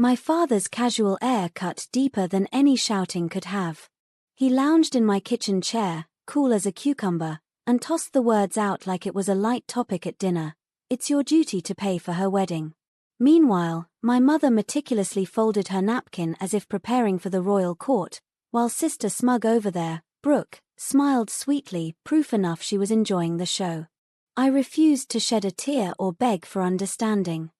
My father's casual air cut deeper than any shouting could have. He lounged in my kitchen chair, cool as a cucumber, and tossed the words out like it was a light topic at dinner. "It's your duty to pay for her wedding." Meanwhile, my mother meticulously folded her napkin as if preparing for the royal court, while Sister Smug over there, Brooke, smiled sweetly, proof enough she was enjoying the show. I refused to shed a tear or beg for understanding.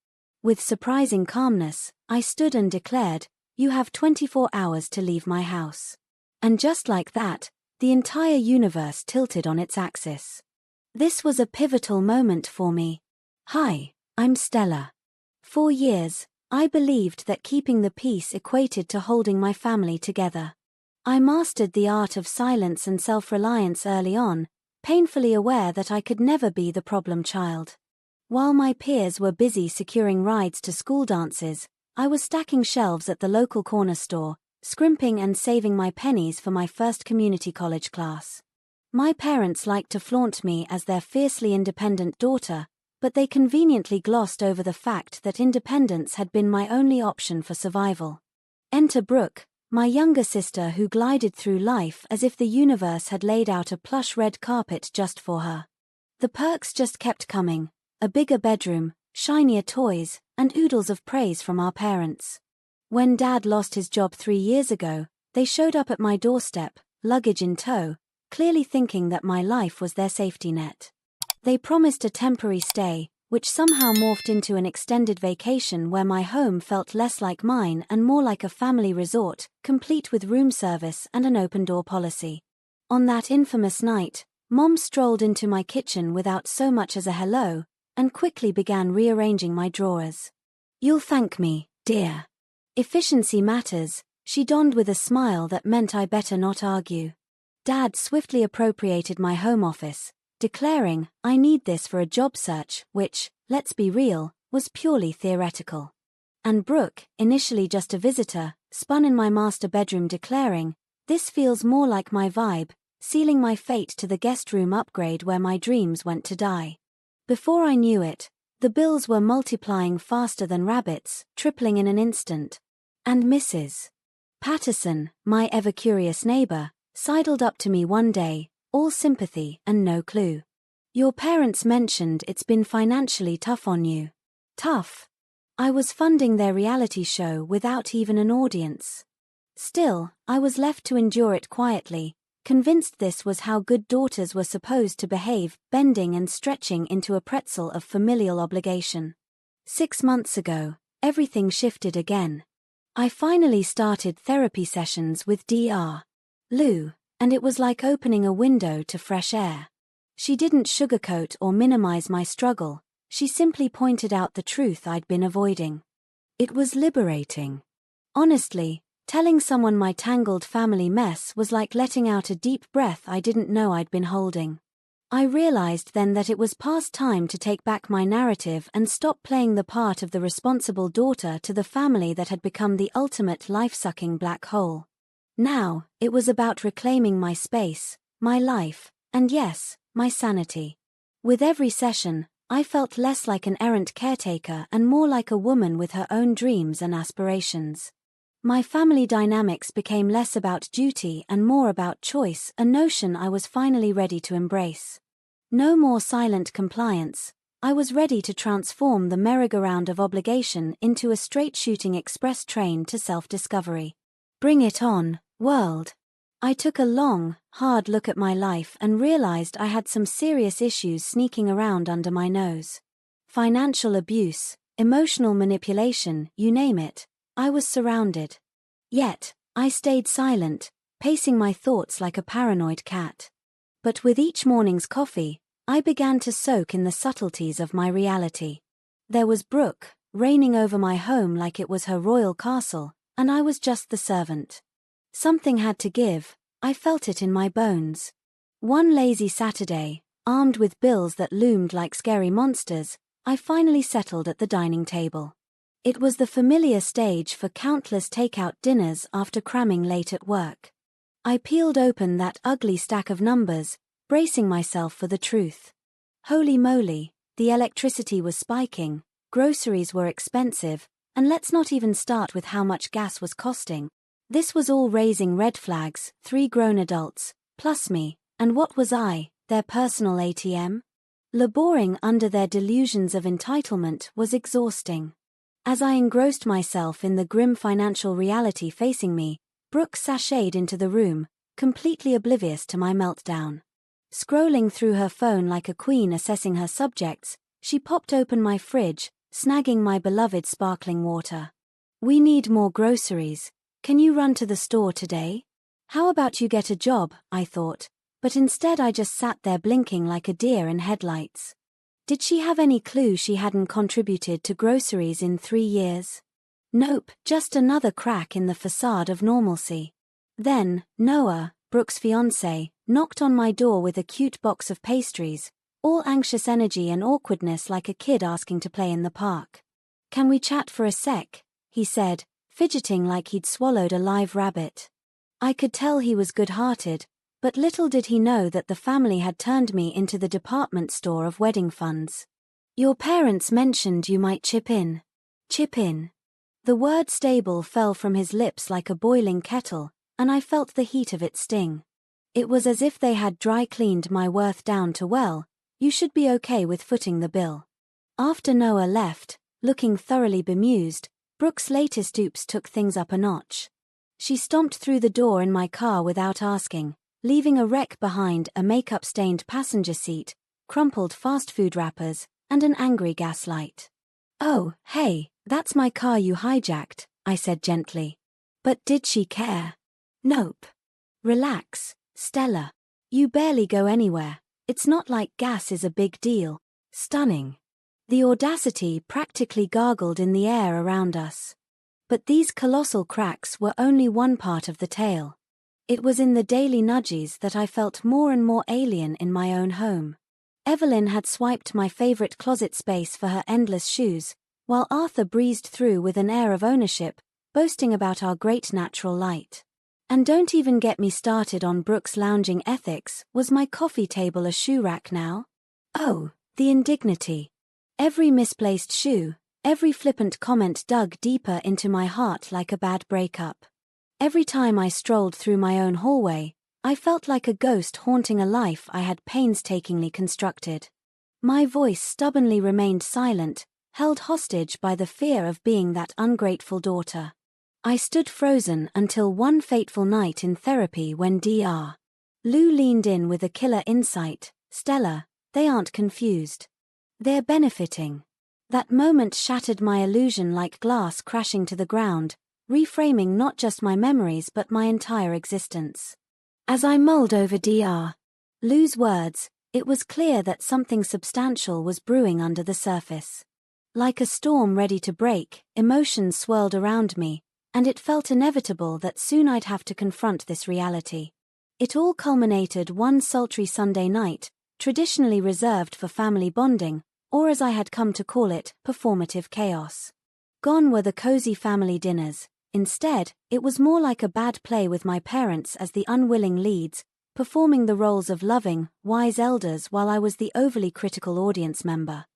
With surprising calmness, I stood and declared, "You have 24 hours to leave my house." And just like that, the entire universe tilted on its axis. This was a pivotal moment for me. Hi, I'm Stella. For years, I believed that keeping the peace equated to holding my family together. I mastered the art of silence and self-reliance early on, painfully aware that I could never be the problem child. While my peers were busy securing rides to school dances, I was stacking shelves at the local corner store, scrimping and saving my pennies for my first community college class. My parents liked to flaunt me as their fiercely independent daughter, but they conveniently glossed over the fact that independence had been my only option for survival. Enter Brooke, my younger sister, who glided through life as if the universe had laid out a plush red carpet just for her. The perks just kept coming: a bigger bedroom, shinier toys, and oodles of praise from our parents. When Dad lost his job 3 years ago, they showed up at my doorstep, luggage in tow, clearly thinking that my life was their safety net. They promised a temporary stay, which somehow morphed into an extended vacation where my home felt less like mine and more like a family resort, complete with room service and an open-door policy. On that infamous night, Mom strolled into my kitchen without so much as a hello, and quickly began rearranging my drawers. "You'll thank me, dear. Efficiency matters," she donned with a smile that meant I better not argue. Dad swiftly appropriated my home office, declaring, "I need this for a job search," which, let's be real, was purely theoretical. And Brooke, initially just a visitor, spun in my master bedroom declaring, "This feels more like my vibe," sealing my fate to the guest room upgrade where my dreams went to die. Before I knew it, the bills were multiplying faster than rabbits, tripling in an instant. And Mrs. Patterson, my ever-curious neighbor, sidled up to me one day, all sympathy and no clue. "Your parents mentioned it's been financially tough on you." Tough? I was funding their reality show without even an audience. Still, I was left to endure it quietly, convinced this was how good daughters were supposed to behave, bending and stretching into a pretzel of familial obligation. 6 months ago, everything shifted again. I finally started therapy sessions with Dr. Lou, and it was like opening a window to fresh air. She didn't sugarcoat or minimize my struggle, she simply pointed out the truth I'd been avoiding. It was liberating. Honestly, telling someone my tangled family mess was like letting out a deep breath I didn't know I'd been holding. I realized then that it was past time to take back my narrative and stop playing the part of the responsible daughter to the family that had become the ultimate life-sucking black hole. Now, it was about reclaiming my space, my life, and yes, my sanity. With every session, I felt less like an errant caretaker and more like a woman with her own dreams and aspirations. My family dynamics became less about duty and more about choice, a notion I was finally ready to embrace. No more silent compliance, I was ready to transform the merry-go-round of obligation into a straight-shooting express train to self-discovery. Bring it on, world. I took a long, hard look at my life and realized I had some serious issues sneaking around under my nose. Financial abuse, emotional manipulation, you name it, I was surrounded. Yet, I stayed silent, pacing my thoughts like a paranoid cat. But with each morning's coffee, I began to soak in the subtleties of my reality. There was Brooke, reigning over my home like it was her royal castle, and I was just the servant. Something had to give, I felt it in my bones. One lazy Saturday, armed with bills that loomed like scary monsters, I finally settled at the dining table. It was the familiar stage for countless takeout dinners after cramming late at work. I peeled open that ugly stack of numbers, bracing myself for the truth. Holy moly, the electricity was spiking, groceries were expensive, And let's not even start with how much gas was costing. This was all raising red flags, 3 grown adults, plus me, and what was I, their personal ATM? Laboring under their delusions of entitlement was exhausting. As I engrossed myself in the grim financial reality facing me, Brooke sashayed into the room, completely oblivious to my meltdown. Scrolling through her phone like a queen assessing her subjects, she popped open my fridge, snagging my beloved sparkling water. "We need more groceries. Can you run to the store today?" How about you get a job, I thought, but instead I just sat there blinking like a deer in headlights. Did she have any clue she hadn't contributed to groceries in 3 years? Nope, just another crack in the facade of normalcy. Then, Noah, Brooke's fiancé, knocked on my door with a cute box of pastries, all anxious energy and awkwardness like a kid asking to play in the park. "Can we chat for a sec?" he said, fidgeting like he'd swallowed a live rabbit. I could tell he was good-hearted, but little did he know that the family had turned me into the department store of wedding funds. "Your parents mentioned you might chip in." Chip in. The word stable fell from his lips like a boiling kettle, and I felt the heat of it sting. It was as if they had dry-cleaned my worth down to, "Well, you should be okay with footing the bill." After Noah left, looking thoroughly bemused, Brooke's latest oops took things up a notch. She stomped through the door in my car without asking, leaving a wreck behind, a makeup-stained passenger seat, crumpled fast food wrappers, and an angry gaslight. "Oh, hey, that's my car you hijacked," I said gently. But did she care? Nope. "Relax, Stella. You barely go anywhere. It's not like gas is a big deal." Stunning. The audacity practically gargled in the air around us. But these colossal cracks were only one part of the tale. It was in the daily nudges that I felt more and more alien in my own home. Evelyn had swiped my favorite closet space for her endless shoes, while Arthur breezed through with an air of ownership, boasting about our great natural light. And don't even get me started on Brooke's lounging ethics. Was my coffee table a shoe rack now? Oh, the indignity. Every misplaced shoe, every flippant comment dug deeper into my heart like a bad breakup. Every time I strolled through my own hallway, I felt like a ghost haunting a life I had painstakingly constructed. My voice stubbornly remained silent, held hostage by the fear of being that ungrateful daughter. I stood frozen until one fateful night in therapy when Dr. Lou leaned in with a killer insight. "Stella, they aren't confused. They're benefiting." That moment shattered my illusion like glass crashing to the ground, reframing not just my memories but my entire existence. As I mulled over Dr. Lou's words, it was clear that something substantial was brewing under the surface. Like a storm ready to break, emotions swirled around me, and it felt inevitable that soon I'd have to confront this reality. It all culminated one sultry Sunday night, traditionally reserved for family bonding, or as I had come to call it, performative chaos. Gone were the cozy family dinners. Instead, it was more like a bad play with my parents as the unwilling leads, performing the roles of loving, wise elders while I was the overly critical audience member.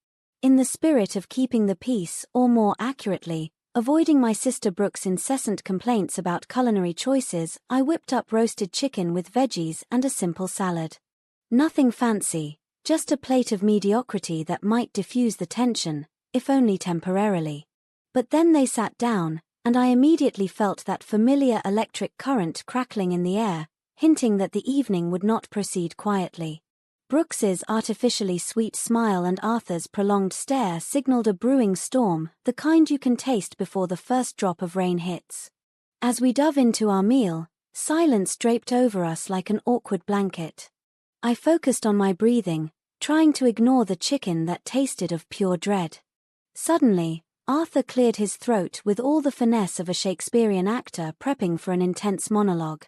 In the spirit of keeping the peace, or more accurately, avoiding my sister Brooke's incessant complaints about culinary choices, I whipped up roasted chicken with veggies and a simple salad. Nothing fancy, just a plate of mediocrity that might diffuse the tension, if only temporarily. But then they sat down, and I immediately felt that familiar electric current crackling in the air, hinting that the evening would not proceed quietly. Brooks's artificially sweet smile and Arthur's prolonged stare signaled a brewing storm, the kind you can taste before the first drop of rain hits. As we dove into our meal, silence draped over us like an awkward blanket. I focused on my breathing, trying to ignore the chicken that tasted of pure dread. Suddenly, Arthur cleared his throat with all the finesse of a Shakespearean actor prepping for an intense monologue.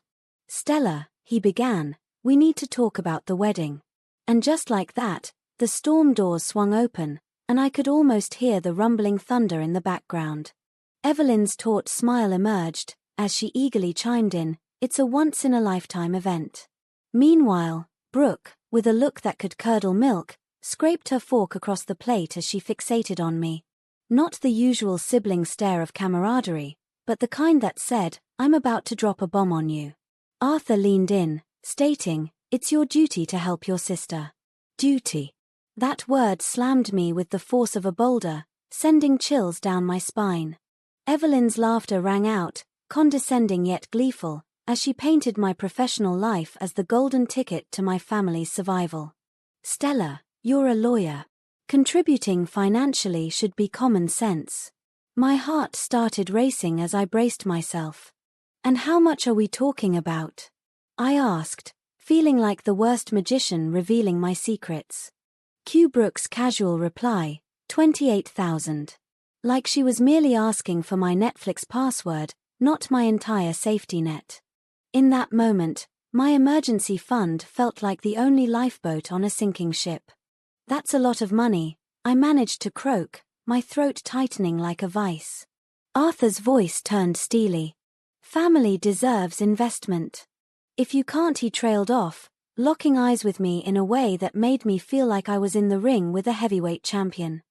"Stella," he began, "we need to talk about the wedding." And just like that, the storm doors swung open, and I could almost hear the rumbling thunder in the background. Evelyn's taut smile emerged, as she eagerly chimed in, "It's a once-in-a-lifetime event." Meanwhile, Brooke, with a look that could curdle milk, scraped her fork across the plate as she fixated on me. Not the usual sibling stare of camaraderie, but the kind that said, "I'm about to drop a bomb on you." Arthur leaned in, stating, "It's your duty to help your sister." Duty. That word slammed me with the force of a boulder, sending chills down my spine. Evelyn's laughter rang out, condescending yet gleeful, as she painted my professional life as the golden ticket to my family's survival. "Stella, you're a lawyer. Contributing financially should be common sense." My heart started racing as I braced myself. "And how much are we talking about?" I asked, feeling like the worst magician revealing my secrets. Q. Brooks' casual reply, 28,000. Like she was merely asking for my Netflix password, not my entire safety net. In that moment, my emergency fund felt like the only lifeboat on a sinking ship. "That's a lot of money," I managed to croak, my throat tightening like a vice. Arthur's voice turned steely. "Family deserves investment. If you can't," he trailed off, locking eyes with me in a way that made me feel like I was in the ring with a heavyweight champion.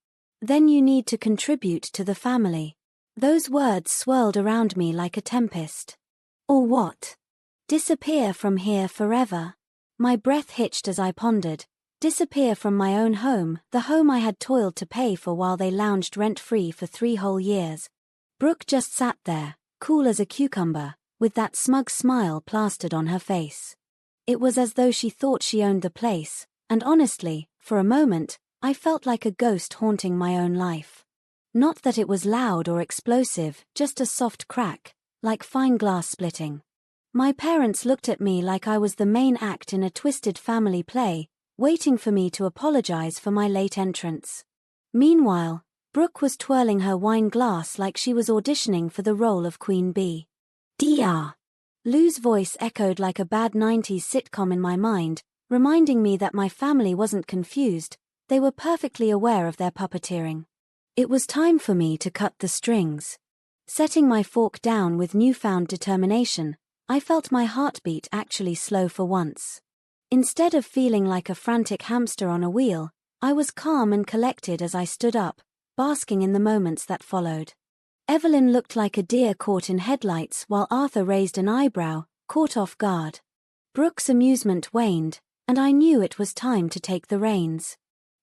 "Then you need to contribute to the family." Those words swirled around me like a tempest. "Or what? Disappear from here forever?" My breath hitched as I pondered. Disappear from my own home, the home I had toiled to pay for while they lounged rent-free for 3 whole years. Brooke just sat there, cool as a cucumber, with that smug smile plastered on her face. It was as though she thought she owned the place, and honestly, for a moment, I felt like a ghost haunting my own life. Not that it was loud or explosive, just a soft crack, like fine glass splitting. My parents looked at me like I was the main act in a twisted family play, waiting for me to apologize for my late entrance. Meanwhile, Brooke was twirling her wine glass like she was auditioning for the role of Queen Bee. "Dr." Lou's voice echoed like a bad 90s sitcom in my mind, reminding me that my family wasn't confused, they were perfectly aware of their puppeteering. It was time for me to cut the strings. Setting my fork down with newfound determination, I felt my heartbeat actually slow for once. Instead of feeling like a frantic hamster on a wheel, I was calm and collected as I stood up, basking in the moments that followed. Evelyn looked like a deer caught in headlights while Arthur raised an eyebrow, caught off guard. Brooke's amusement waned, and I knew it was time to take the reins.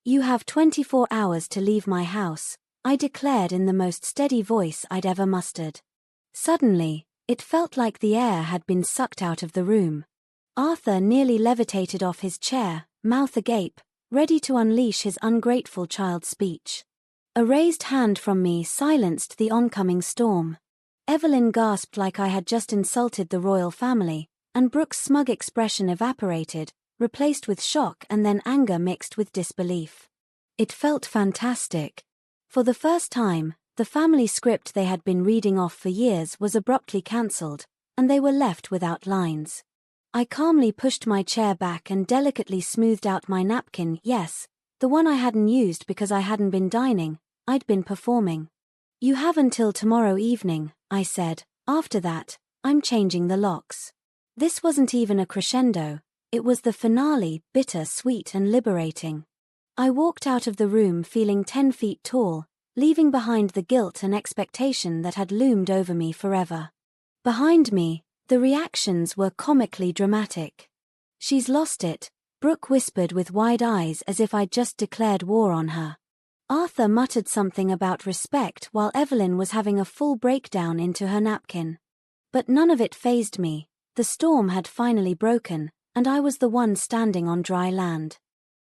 "You have 24 hours to leave my house," I declared in the most steady voice I'd ever mustered. Suddenly, it felt like the air had been sucked out of the room. Arthur nearly levitated off his chair, mouth agape, ready to unleash his ungrateful child speech. A raised hand from me silenced the oncoming storm. Evelyn gasped like I had just insulted the royal family, and Brooke's smug expression evaporated, replaced with shock and then anger mixed with disbelief. It felt fantastic. For the first time, the family script they had been reading off for years was abruptly cancelled, and they were left without lines. I calmly pushed my chair back and delicately smoothed out my napkin. Yes, the one I hadn't used because I hadn't been dining, I'd been performing. "You have until tomorrow evening," I said. "After that, I'm changing the locks." This wasn't even a crescendo, it was the finale, bitter, sweet and liberating. I walked out of the room feeling 10 feet tall, leaving behind the guilt and expectation that had loomed over me forever. Behind me, the reactions were comically dramatic. "She's lost it," Brooke whispered with wide eyes as if I'd just declared war on her. Arthur muttered something about respect while Evelyn was having a full breakdown into her napkin. But none of it fazed me. The storm had finally broken, and I was the one standing on dry land.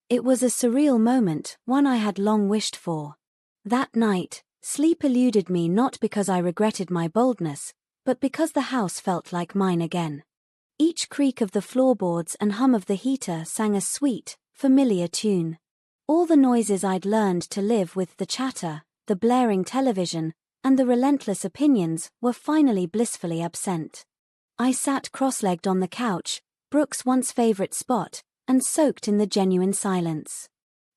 It was a surreal moment, one I had long wished for. That night, sleep eluded me not because I regretted my boldness, but because the house felt like mine again. Each creak of the floorboards and hum of the heater sang a sweet, familiar tune. All the noises I'd learned to live with, the chatter, the blaring television, and the relentless opinions, were finally blissfully absent. I sat cross-legged on the couch, Brooke's once favorite spot, and soaked in the genuine silence.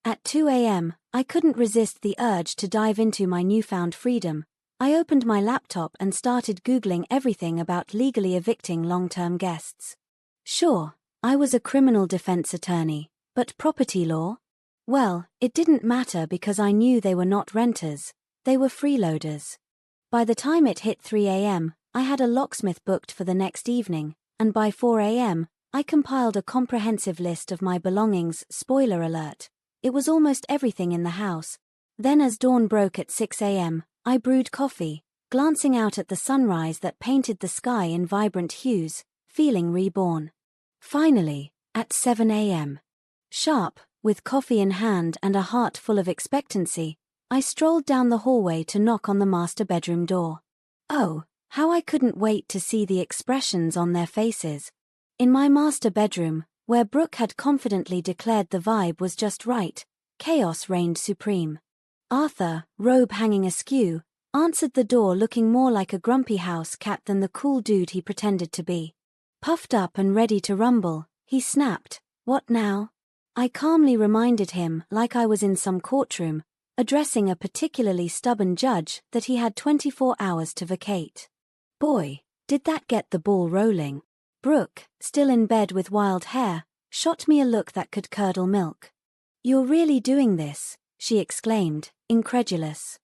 At 2 a.m., I couldn't resist the urge to dive into my newfound freedom. I opened my laptop and started Googling everything about legally evicting long-term guests. Sure, I was a criminal defense attorney, but property law? Well, it didn't matter because I knew they were not renters. They were freeloaders. By the time it hit 3 a.m., I had a locksmith booked for the next evening, and by 4 a.m., I compiled a comprehensive list of my belongings. Spoiler alert. It was almost everything in the house. Then as dawn broke at 6 a.m., I brewed coffee, glancing out at the sunrise that painted the sky in vibrant hues, feeling reborn. Finally, at 7 a.m. sharp, with coffee in hand and a heart full of expectancy, I strolled down the hallway to knock on the master bedroom door. Oh, how I couldn't wait to see the expressions on their faces. In my master bedroom, where Brooke had confidently declared the vibe was just right, chaos reigned supreme. Arthur, robe hanging askew, answered the door looking more like a grumpy house cat than the cool dude he pretended to be. Puffed up and ready to rumble, he snapped, "What now?" I calmly reminded him, like I was in some courtroom, addressing a particularly stubborn judge, that he had 24 hours to vacate. Boy, did that get the ball rolling. Brooke, still in bed with wild hair, shot me a look that could curdle milk. "You're really doing this?" she exclaimed, incredulous.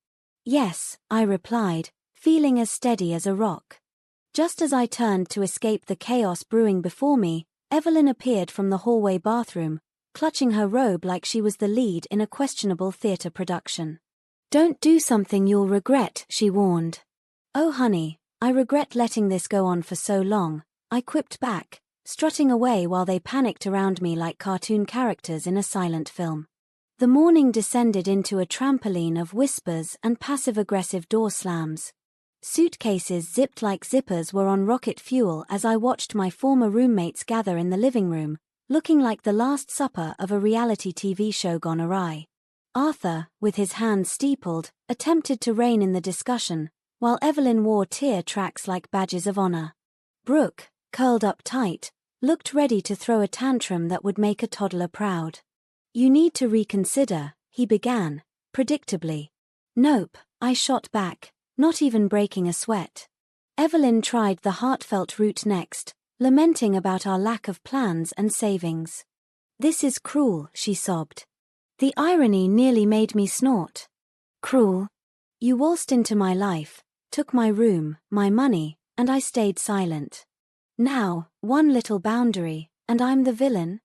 "Yes," I replied, feeling as steady as a rock. Just as I turned to escape the chaos brewing before me, Evelyn appeared from the hallway bathroom, clutching her robe like she was the lead in a questionable theater production. "Don't do something you'll regret," she warned. "Oh honey, I regret letting this go on for so long," I quipped back, strutting away while they panicked around me like cartoon characters in a silent film. The morning descended into a trampoline of whispers and passive-aggressive door slams. Suitcases zipped like zippers were on rocket fuel as I watched my former roommates gather in the living room, looking like the last supper of a reality TV show gone awry. Arthur, with his hands steepled, attempted to rein in the discussion, while Evelyn wore tear tracks like badges of honor. Brooke, curled up tight, looked ready to throw a tantrum that would make a toddler proud. "You need to reconsider," he began, predictably. "Nope," I shot back, not even breaking a sweat. Evelyn tried the heartfelt route next, lamenting about our lack of plans and savings. "This is cruel," she sobbed. The irony nearly made me snort. "Cruel? You waltzed into my life, took my room, my money, and I stayed silent. Now, one little boundary, and I'm the villain?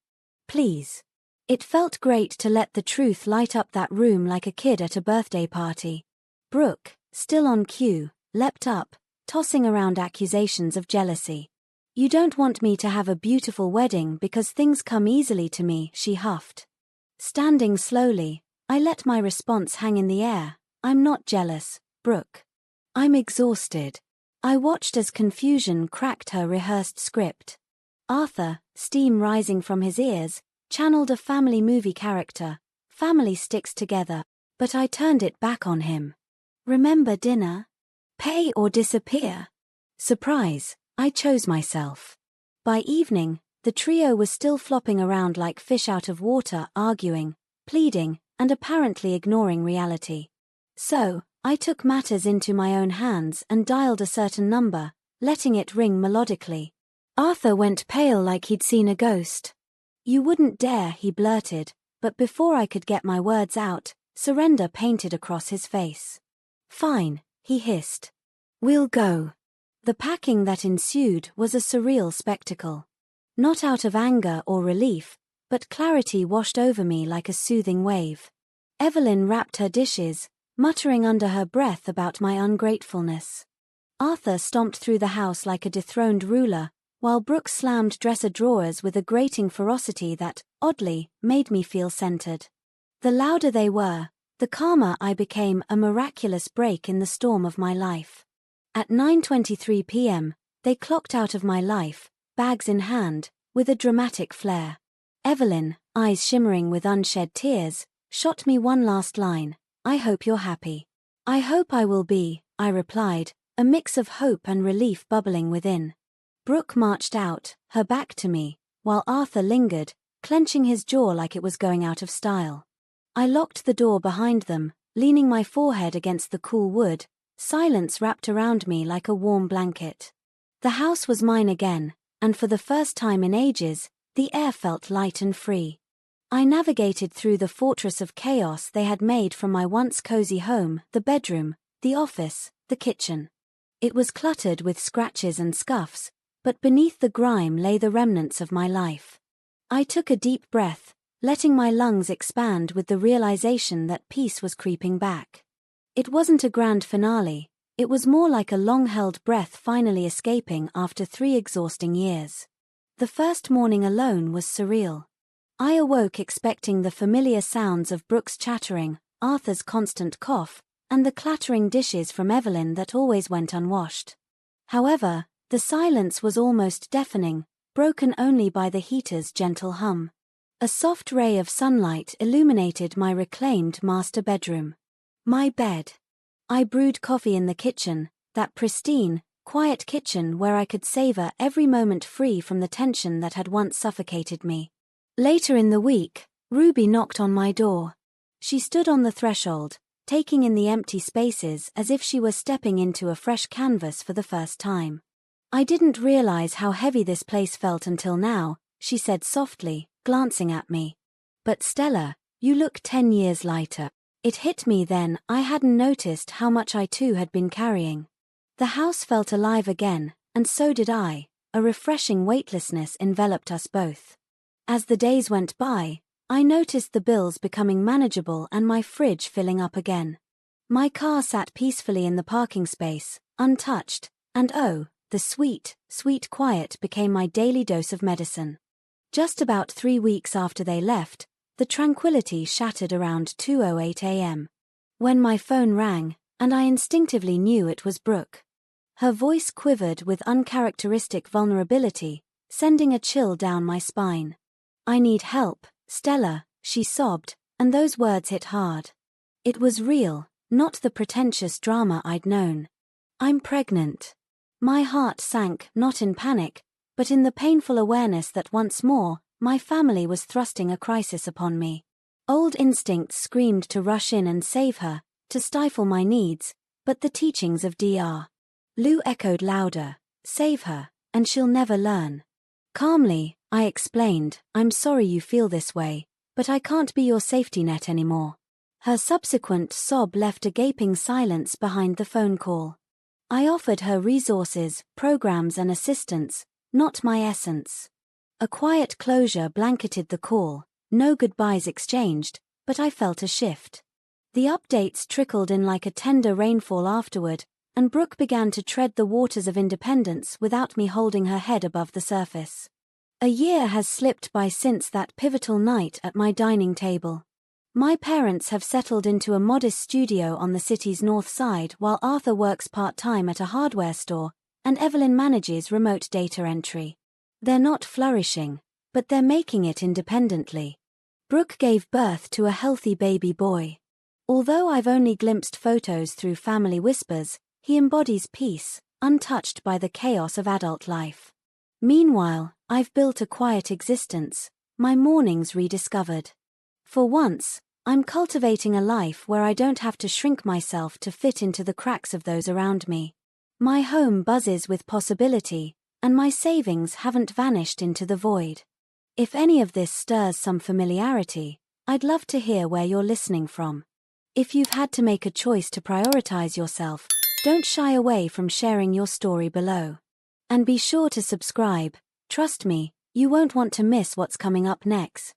Please." It felt great to let the truth light up that room like a kid at a birthday party. Brooke, still on cue, leapt up, tossing around accusations of jealousy. "You don't want me to have a beautiful wedding because things come easily to me," she huffed. Standing slowly, I let my response hang in the air. "I'm not jealous, Brooke. I'm exhausted." I watched as confusion cracked her rehearsed script. Arthur, steam rising from his ears, channeled a family movie character. Family sticks together, but I turned it back on him. "Remember dinner? Pay or disappear." Surprise, I chose myself. By evening, the trio was still flopping around like fish out of water, arguing, pleading, and apparently ignoring reality. So, I took matters into my own hands and dialed a certain number, letting it ring melodically. Arthur went pale like he'd seen a ghost. "You wouldn't dare," he blurted, but before I could get my words out, surrender painted across his face. "Fine," he hissed. "We'll go." The packing that ensued was a surreal spectacle. Not out of anger or relief, but clarity washed over me like a soothing wave. Evelyn wrapped her dishes, muttering under her breath about my ungratefulness. Arthur stomped through the house like a dethroned ruler, while Brooke slammed dresser drawers with a grating ferocity that, oddly, made me feel centered. The louder they were, the calmer I became, a miraculous break in the storm of my life. At 9:23 p.m., they clocked out of my life, bags in hand, with a dramatic flair. Evelyn, eyes shimmering with unshed tears, shot me one last line. "I hope you're happy." "I hope I will be," I replied, a mix of hope and relief bubbling within. Brooke marched out, her back to me, while Arthur lingered, clenching his jaw like it was going out of style. I locked the door behind them, leaning my forehead against the cool wood, silence wrapped around me like a warm blanket. The house was mine again, and for the first time in ages, the air felt light and free. I navigated through the fortress of chaos they had made from my once cozy home, the bedroom, the office, the kitchen. It was cluttered with scratches and scuffs, but beneath the grime lay the remnants of my life. I took a deep breath, letting my lungs expand with the realization that peace was creeping back. It wasn't a grand finale, it was more like a long-held breath finally escaping after 3 exhausting years. The first morning alone was surreal. I awoke expecting the familiar sounds of Brooke's chattering, Arthur's constant cough, and the clattering dishes from Evelyn that always went unwashed. However, the silence was almost deafening, broken only by the heater's gentle hum. A soft ray of sunlight illuminated my reclaimed master bedroom. My bed. I brewed coffee in the kitchen, that pristine, quiet kitchen where I could savor every moment free from the tension that had once suffocated me. Later in the week, Ruby knocked on my door. She stood on the threshold, taking in the empty spaces as if she were stepping into a fresh canvas for the first time. "I didn't realize how heavy this place felt until now," she said softly, glancing at me. "But Stella, you look 10 years lighter." It hit me then, I hadn't noticed how much I too had been carrying. The house felt alive again, and so did I. A refreshing weightlessness enveloped us both. As the days went by, I noticed the bills becoming manageable and my fridge filling up again. My car sat peacefully in the parking space, untouched, and oh, the sweet, sweet quiet became my daily dose of medicine. Just about 3 weeks after they left, the tranquility shattered around 2:08 a.m. when my phone rang, and I instinctively knew it was Brooke. Her voice quivered with uncharacteristic vulnerability, sending a chill down my spine. "I need help, Stella," she sobbed, and those words hit hard. It was real, not the pretentious drama I'd known. "I'm pregnant." My heart sank, not in panic, but in the painful awareness that once more, my family was thrusting a crisis upon me. Old instincts screamed to rush in and save her, to stifle my needs, but the teachings of Dr. Lou echoed louder, "Save her, and she'll never learn." Calmly, I explained, "I'm sorry you feel this way, but I can't be your safety net anymore." Her subsequent sob left a gaping silence behind the phone call. I offered her resources, programs and assistance, not my essence. A quiet closure blanketed the call, no goodbyes exchanged, but I felt a shift. The updates trickled in like a tender rainfall afterward, and Brooke began to tread the waters of independence without me holding her head above the surface. A year has slipped by since that pivotal night at my dining table. My parents have settled into a modest studio on the city's north side while Arthur works part-time at a hardware store, and Evelyn manages remote data entry. They're not flourishing, but they're making it independently. Brooke gave birth to a healthy baby boy. Although I've only glimpsed photos through family whispers, he embodies peace, untouched by the chaos of adult life. Meanwhile, I've built a quiet existence, my mornings rediscovered. For once, I'm cultivating a life where I don't have to shrink myself to fit into the cracks of those around me. My home buzzes with possibility, and my savings haven't vanished into the void. If any of this stirs some familiarity, I'd love to hear where you're listening from. If you've had to make a choice to prioritize yourself, don't shy away from sharing your story below. And be sure to subscribe. Trust me, you won't want to miss what's coming up next.